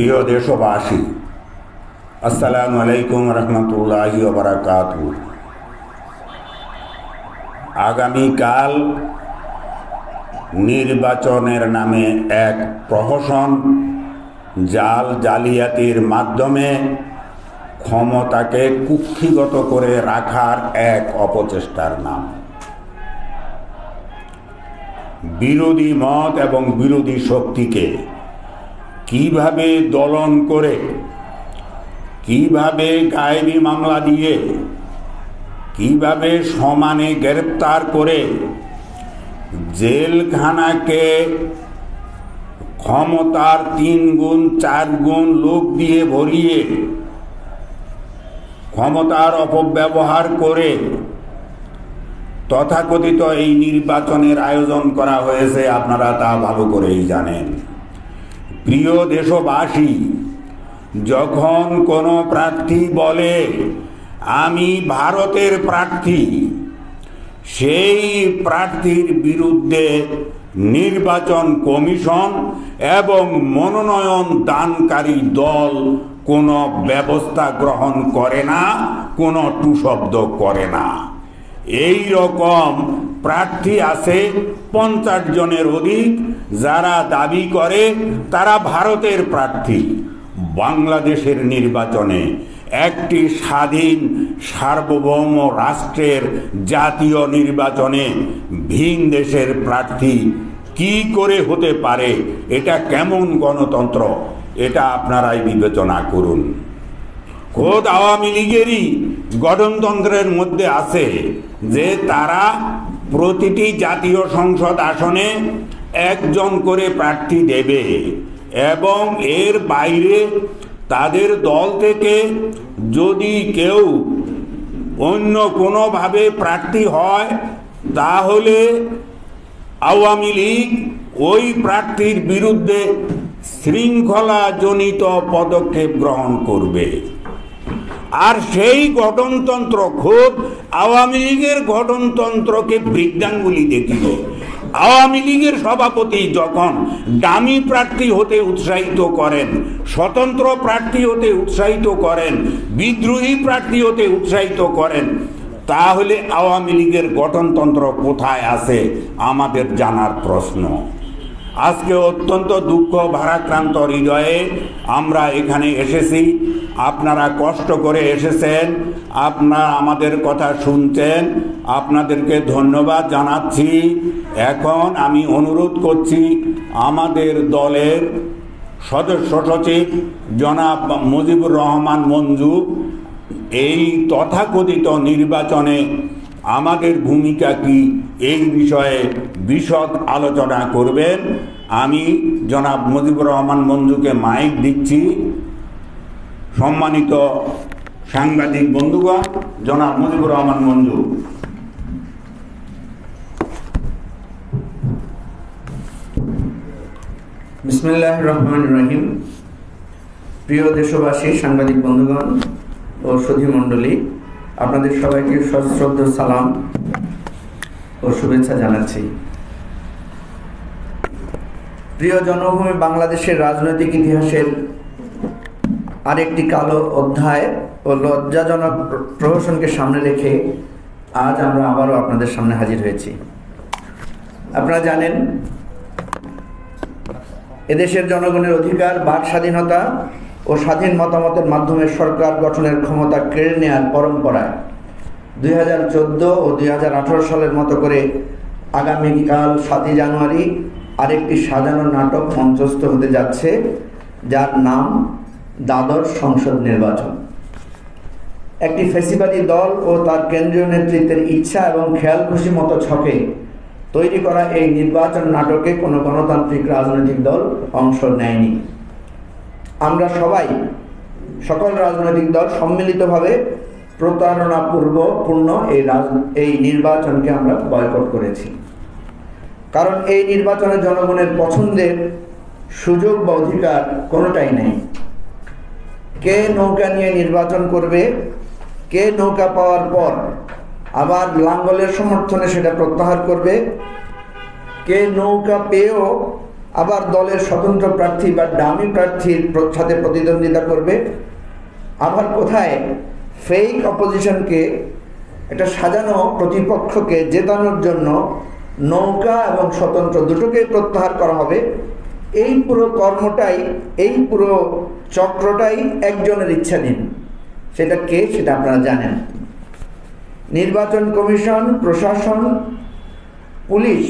প্রিয় দেশবাসী, আসসালামু আলাইকুম রহমতুল্লাহি ওয়া বারাকাতুহু। আগামীকাল নির্বাচনের নামে এক প্রহসন, জালিয়াতির মাধ্যমে ক্ষমতাকে কুক্ষিগত করে রাখার এক অপচেষ্টার নাম। বিরোধী মত এবং বিরোধী শক্তিকে কিভাবে দলন করে, কিভাবে গায়েবী মামলা দিয়ে, কিভাবে সমানে গ্রেপ্তার করে জেলখানাকে ক্ষমতার 3 গুণ 4 গুণ লোক দিয়ে ভরিয়ে ক্ষমতার অপব্যবহার করে তথাকথিত এই নির্বাচনের আয়োজন করা হয়েছে, আপনারা তা ভালো করেই জানেন। প্রিয় দেশবাসী, যখন কোনো প্রার্থী বলে আমি ভারতের প্রার্থী, সেই প্রার্থীর বিরুদ্ধে নির্বাচন কমিশন এবং মনোনয়ন দানকারী দল কোনো ব্যবস্থা গ্রহণ করে না, কোনো টুশব্দ করে না। এই রকম প্রার্থী আছে 50 জনের অধিক, যারা দাবি করে তারা ভারতের প্রার্থী। বাংলাদেশের নির্বাচনে একটি স্বাধীন সার্বভৌম রাষ্ট্রের জাতীয় নির্বাচনে ভিন দেশের প্রার্থী কি করে হতে পারে? এটা কেমন গণতন্ত্র? এটা আপনারাই বিবেচনা করুন। খোদ আওয়ামী লীগেরই গঠনতন্ত্রের মধ্যে আছে যে তারা প্রতিটি জাতীয় সংসদ আসনে একজন করে প্রার্থী দেবে এবং এর বাইরে তাদের দল থেকে যদি কেউ অন্য কোনোভাবে প্রার্থী হয়, তাহলে আওয়ামী লীগ ওই প্রার্থীর বিরুদ্ধে শৃঙ্খলাজনিত পদক্ষেপ গ্রহণ করবে। আর সেই গঠনতন্ত্র খোদ আওয়ামী লীগের গঠনতন্ত্রকে বৃদ্ধাঙ্গুলি দেখিয়ে আওয়ামী লীগের সভাপতি যখন ডামি প্রার্থী হতে উৎসাহিত করেন, স্বতন্ত্র প্রার্থী হতে উৎসাহিত করেন, বিদ্রোহী প্রার্থী হতে উৎসাহিত করেন, তাহলে আওয়ামী লীগের গঠনতন্ত্র কোথায় আছে আমাদের জানার প্রশ্ন। আজকে অত্যন্ত দুঃখ ভারাক্রান্ত হৃদয়ে আমরা এখানে এসেছি। আপনারা কষ্ট করে এসেছেন, আপনারা আমাদের কথা শুনছেন, আপনাদেরকে ধন্যবাদ জানাচ্ছি। এখন আমি অনুরোধ করছি আমাদের দলের সদস্য সচিব জনাব মুজিবুর রহমান মঞ্জু এই তথাকথিত নির্বাচনে আমাদের ভূমিকা কি এই বিষয়ে বিশদ আলোচনা করবেন। আমি জনাব মুজিবুর রহমান মঞ্জুকে মাইক দিচ্ছি। সম্মানিত সাংবাদিক বন্ধুগণ, জনাব মুজিবুর রহমান মঞ্জু। বিসমিল্লাহির রহমানির রহিম। প্রিয় দেশবাসী, সাংবাদিক বন্ধুগণ ও সুধী মণ্ডলী, আপনাদের সবাইকে সশ্রদ্ধ সালাম ও শুভেচ্ছা জানাচ্ছি। প্রিয় জন্মভূমি বাংলাদেশের রাজনৈতিক ইতিহাসের আরেকটি কালো অধ্যায় ও লজ্জাজনক প্রহসনকে সামনে রেখে আজ আমরা আবারও আপনাদের সামনে হাজির হয়েছি। আপনারা জানেন, এদেশের জনগণের অধিকার, বাক স্বাধীনতা ও স্বাধীন মতামতের মাধ্যমে সরকার গঠনের ক্ষমতা কেড়ে নেওয়ার পরম্পরায় 2014 ও 2018 সালের মতো করে আগামীকাল 7 জানুয়ারি আরেকটি সাজানো নাটক মঞ্চস্থ হতে যাচ্ছে, যার নাম দ্বাদশ সংসদ নির্বাচন। একটি ফ্যাসিবাদী দল ও তার কেন্দ্রীয় নেতৃত্বের ইচ্ছা এবং খেয়াল খুশি মতো ছকে তৈরি করা এই নির্বাচন নাটকে কোনো গণতান্ত্রিক রাজনৈতিক দল অংশ নেয়নি। আমরা সবাই, সকল রাজনৈতিক দল সম্মিলিতভাবে প্রতারণাপূর্ণ এই নির্বাচনকে আমরা বয়কট করেছি। কারণ এই নির্বাচনে জনগণের পছন্দের সুযোগ বা অধিকার কোনোটাই নেই। কে নৌকা নিয়ে নির্বাচন করবে, কে নৌকা পাওয়ার পর আবার লাঙ্গলের সমর্থনে সেটা প্রত্যাহার করবে, কে নৌকা পেয়েও আবার দলের স্বতন্ত্র প্রার্থী বা ডামি প্রার্থীর সাথে প্রতিদ্বন্দ্বিতা করবে, আবার কোথায় ফেক অপোজিশনকে, একটা সাজানো প্রতিপক্ষকে জেতানোর জন্য নৌকা এবং স্বতন্ত্র দুটোকেই প্রত্যাহার করা হবে। এই পুরো কর্মটাই, এই পুরো চক্রটাই একজনের ইচ্ছাধীন। সেটা কে, সেটা আপনারা জানেন। নির্বাচন কমিশন, প্রশাসন, পুলিশ,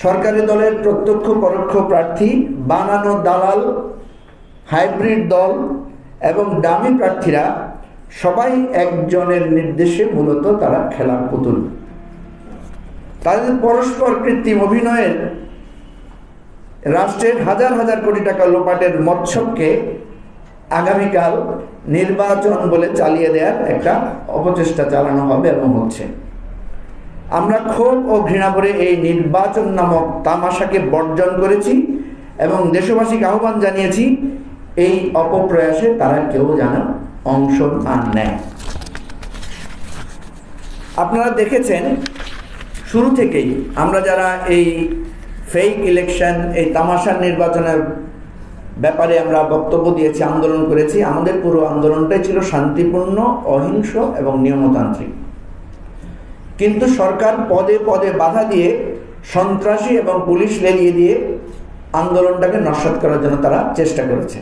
সরকারি দলের প্রত্যক্ষ পরোক্ষ প্রার্থী, বানানো দালাল, হাইব্রিড দল এবং ডামি প্রার্থীরা সবাই একজনের নির্দেশে মূলত তারা খেলার পুতুল। তাদের পরস্পর কৃত্রিম অভিনয়ের রাষ্ট্রের হাজার হাজার কোটি টাকা লোপাটের মৎস্যকে আগামীকাল নির্বাচন বলে চালিয়ে দেওয়ার একটা অপচেষ্টা চালানো হবে এবং হচ্ছে। আমরা ক্ষোভ ও ঘৃণা করে এই নির্বাচন নামক তামাশাকে বর্জন করেছি এবং দেশবাসীকে আহ্বান জানিয়েছি এই অপপ্রয়াসে তারা কেউ যেন অংশ না নেয়। আপনারা দেখেছেন শুরু থেকেই আমরা যারা এই ফেক ইলেকশন, এই তামাশার নির্বাচনের ব্যাপারে আমরা বক্তব্য দিয়েছি, আন্দোলন করেছি, আমাদের পুরো আন্দোলনটাই ছিল শান্তিপূর্ণ, অহিংস এবং নিয়মতান্ত্রিক। কিন্তু সরকার পদে পদে বাধা দিয়ে, সন্ত্রাসী এবং পুলিশ লেলিয়ে দিয়ে আন্দোলনটাকে নস্যাৎ করার জন্য তারা চেষ্টা করেছে।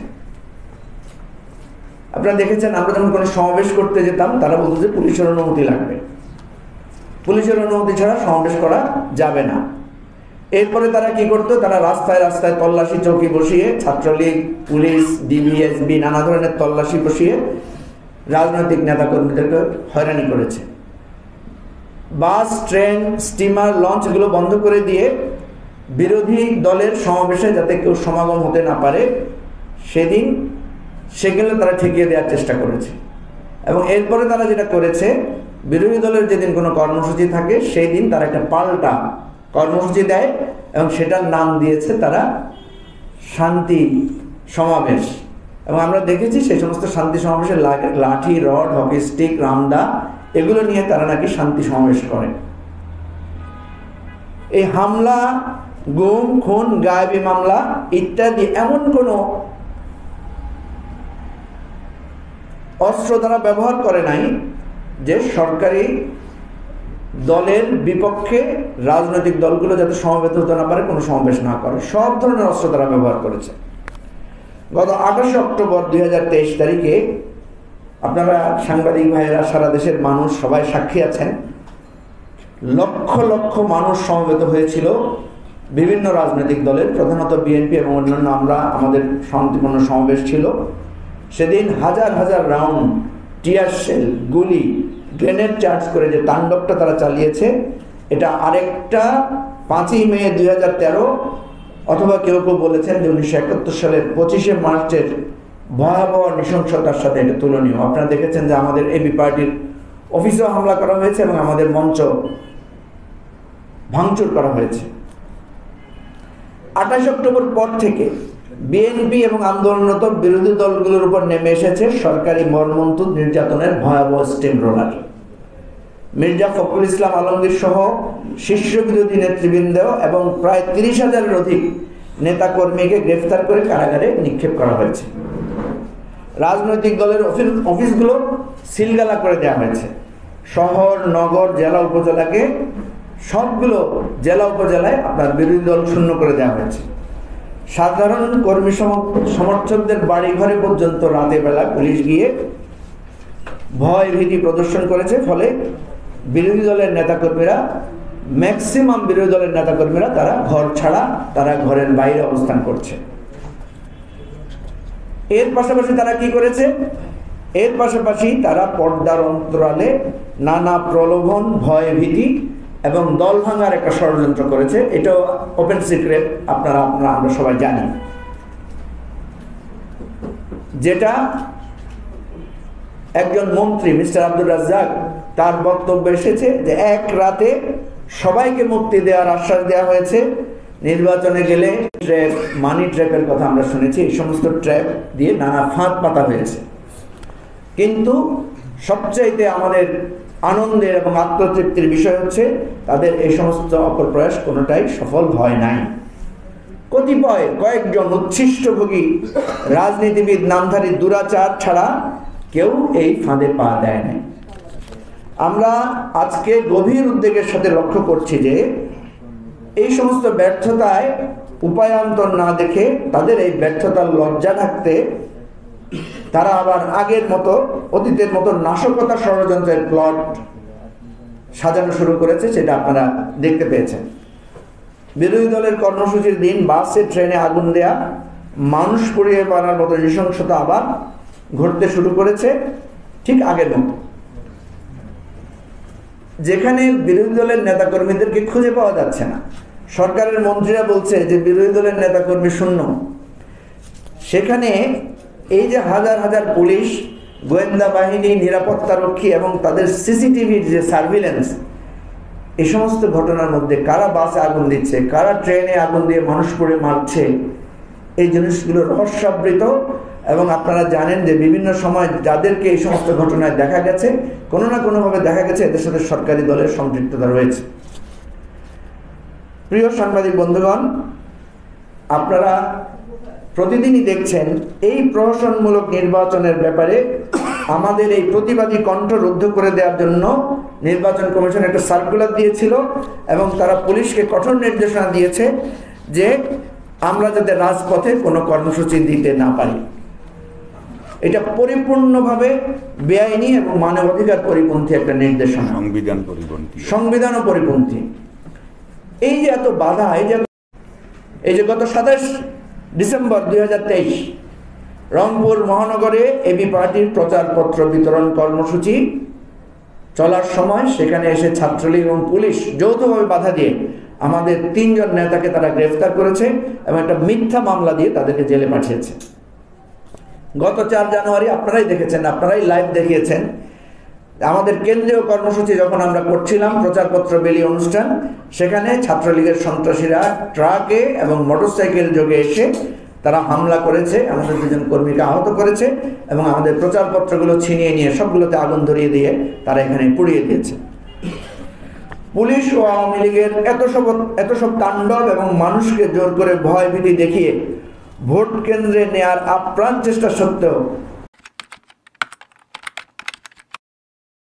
আপনারা দেখেছেন আমরা যখন কোনো সমাবেশ করতে যেতাম তারা বলতো যে পুলিশের অনুমতি লাগবে, পুলিশের অনুমতি ছাড়া সমাবেশ করা যাবে না। এরপরে তারা কি করতো, তারা রাস্তায় রাস্তায় তল্লাশি চৌকি বসিয়ে, ছাত্রলীগ, পুলিশ, ডিবিএসবি নানা ধরনের তল্লাশি বসিয়ে রাজনৈতিক নেতাকর্মীদেরকে হয়রানি করেছে। বাস, ট্রেন, স্টিমার, লঞ্চ এগুলো বন্ধ করে দিয়ে বিরোধী দলের সমাবেশে যাতে কেউ সমাগম হতে না পারে সেদিন সেগুলো তারা ঠেকিয়ে দেওয়ার চেষ্টা করেছে। এবং এরপরে তারা যেটা করেছে, বিরোধী দলের যেদিন কোনো কর্মসূচি থাকে সেই দিন তারা একটা পাল্টা কর্মসূচি দেয় এবং সেটার নাম দিয়েছে তারা শান্তি সমাবেশ। এবং আমরা দেখেছি সেই সমস্ত শান্তি সমাবেশে লাঠি, রড, হকি স্টিক, রামদা এগুলো নিয়ে তারা নাকি শান্তি সমাবেশ করে। এই হামলা, গুম, খুন, গায়েবী মামলা ইত্যাদি এমন কোনো অস্ত্র তারা ব্যবহার করে নাই যে সরকারি দলের বিপক্ষে রাজনৈতিক দলগুলো যাতে সমবেত হতে না পারে, কোনো সমাবেশ না করে, সব ধরনের অস্ত্র তারা ব্যবহার করেছে। গত 28 অক্টোবর 2023 তারিখে আপনারা সাংবাদিক ভাইয়েরা, সারা দেশের মানুষ সবাই সাক্ষী আছেন, লক্ষ লক্ষ মানুষ সমবেত হয়েছিল বিভিন্ন রাজনৈতিক দলের, প্রধানত বিএনপি এবং অন্যান্য। আমাদের শান্তিপূর্ণ সমাবেশ ছিল। সেদিন হাজার হাজার রাউন্ড টিয়ার শেল, গুলি, গ্রেনেড চার্জ করে যে তাণ্ডবটা তারা চালিয়েছে, এটা আরেকটা 5ই মে 2013 অথবা কেউ কেউ বলেছেন যে 1971 সালের 25শে মার্চের ভয়াবহ নৃশংসতার সাথে এটা তুলনীয়। আপনারা দেখেছেন যে আমাদের এবি পার্টির অফিসেও হামলা করা হয়েছে এবং আমাদের মঞ্চ ভাঙচুর করা হয়েছে। 28 অক্টোবর পর থেকে বিএনপি এবং আন্দোলনরত বিরোধী দলগুলোর উপর নেমে এসেছে সরকারি মর্মন্তুদ নির্যাতনের ভয়াবহ স্টিম রোলার। মির্জা ফখরুল ইসলাম আলমগীর সহ শীর্ষ বিরোধী নেতৃবৃন্দ এবং প্রায় 30,000-এর অধিক নেতাকর্মীকে গ্রেফতার করে কারাগারে নিক্ষেপ করা হয়েছে। রাজনৈতিক দলের অফিসগুলো সিলগালা করে দেওয়া হয়েছে। শহর, নগর, জেলা, উপজেলাকে সবগুলো জেলা উপজেলায় আপনার বিরোধী দল শূন্য করে দেওয়া হয়েছে। সাধারণ কর্মী সমর্থকদের বাড়ি ঘরে পর্যন্ত রাতে বেলা পুলিশ গিয়ে ভয় ভীতি প্রদর্শন করেছে। ফলে বিরোধী দলের নেতাকর্মীরা, ম্যাক্সিমাম বিরোধী দলের নেতাকর্মীরা তারা ঘর ছাড়া, তারা ঘরের বাইরে অবস্থান করছে। এর পাশাপাশি তারা কি করেছে, এর পাশাপাশি তারা পর্দার অন্তরালে নানা প্রলোভন, ভয় ভীতি এবং দল ভাঙার একটা ষড়যন্ত্র করেছে। এটাও ওপেন সিক্রেট, আমরা সবাই জানি। যেটা একজন মন্ত্রী মিস্টার আব্দুর রাজ্জাক, তার বক্তব্য এসেছে যে এক রাতে সবাইকে মুক্তি দেওয়ার আশ্বাস দেওয়া হয়েছে। নির্বাচনে গেলে ট্র্যাপ, মানি ট্র্যাপের কথা আমরা শুনেছি, এই সমস্ত ট্র্যাপ দিয়ে নানা ফাঁদ পাতা হয়েছে। কিন্তু সবচাইতে আমাদের আনন্দের এবং আত্মতৃপ্তির বিষয় হচ্ছে তাদের এই সমস্ত অপপ্রয়াস কোনোটাই সফল হয় নাই। কতিপয় কয়েকজন উচ্ছিষ্টভোগী রাজনীতিবিদ নামধারী দুরাচার ছাড়া কেউ এই ফাঁদে পা দেয় নাই। আমরা আজকে গভীর উদ্বেগের সাথে লক্ষ্য করছি যে এই সমস্ত ব্যর্থতায় উপায়ান্তর না দেখে তাদের এই ব্যর্থতার লজ্জা থাকতে তারা আবার আগের মতো অতীতের মতো নাশকতা ষড়যন্ত্রের প্লট সাজানো শুরু করেছে, সেটা আপনারা দেখতে পেয়েছেন। বিরোধী দলের কর্মসূচির দিন বাসে ট্রেনে আগুন দেয়া, মানুষ পুড়িয়ে মারার মতো নৃশংসতা আবার ঘটতে শুরু করেছে ঠিক আগের মতো। যেখানে বিরোধী দলের নেতাকর্মীদেরকে খুঁজে পাওয়া যাচ্ছে না, সরকারের মন্ত্রীরা বলছে যে বিরোধী দলের নেতাকর্মী শূন্য, সেখানে এই যে হাজার হাজার পুলিশ, গোয়েন্দা বাহিনী, নিরাপত্তারক্ষী এবং তাদের সিসিটিভির যে সার্ভিলেন্স, এই সমস্ত ঘটনার মধ্যে কারা বাসে আগুন দিচ্ছে, কারা ট্রেনে আগুন দিয়ে মানুষ পুড়ে মারছে, এই জিনিসগুলো রহস্যাবৃত। এবং আপনারা জানেন যে বিভিন্ন সময় যাদেরকে এই সমস্ত ঘটনায় দেখা গেছে, কোনো না কোনোভাবে দেখা গেছে এদের সাথে সরকারি দলের সম্পৃক্ততা রয়েছে। প্রিয় সাংবাদিক বন্ধুগণ, আপনারা প্রতিদিনই দেখছেন এই প্রহসনমূলক নির্বাচনের ব্যাপারে আমাদের এই প্রতিবাদী কণ্ঠ রুদ্ধ করে দেওয়ার জন্য নির্বাচন কমিশন একটা সার্কুলার দিয়েছিল এবং তারা পুলিশকে কঠোর নির্দেশনা দিয়েছে যে আমরা যাতে রাজপথে কোনো কর্মসূচি দিতে না পারি। এটা পরিপূর্ণভাবে বেআইনি এবং মানবাধিকার পরিপন্থী একটা নির্দেশনা, সংবিধান ও পরিপন্থী। এই যে এত বাধা, এই যে গত 27 ডিসেম্বর 2023 রংপুর মহানগরে এবি পার্টির প্রচারপত্র বিতরণ কর্মসূচি চলার সময় সেখানে এসে ছাত্রলীগ এবং পুলিশ যৌথভাবে বাধা দিয়ে আমাদের 3 জন নেতাকে তারা গ্রেফতার করেছে এবং একটা মিথ্যা মামলা দিয়ে তাদেরকে জেলে পাঠিয়েছে। গত 4 জানুয়ারি আপনারাই দেখেছেন, আপনারাই লাইভ দেখিয়েছেন, আমাদের কেন্দ্রীয় কর্মসূচি যখন আমরা করছিলাম প্রচারপত্র বেলি অনুষ্ঠান, সেখানে ছাত্রলীগের সন্ত্রাসীরা ট্রাকে এবং মোটরসাইকেল যোগে এসে তারা হামলা করেছে, আমাদের 2 জন কর্মীকে আহত করেছে এবং আমাদের প্রচারপত্রগুলো ছিনিয়ে নিয়ে সবগুলোতে আগুন ধরিয়ে দিয়ে তারা এখানে পুড়িয়ে দিয়েছে। পুলিশ ও আওয়ামী লীগের এত সব তাণ্ডব এবং মানুষকে জোর করে ভয় ভীতি দেখিয়ে ভোট কেন্দ্রে নেয়ার আপ্রাণ চেষ্টা সত্ত্বেও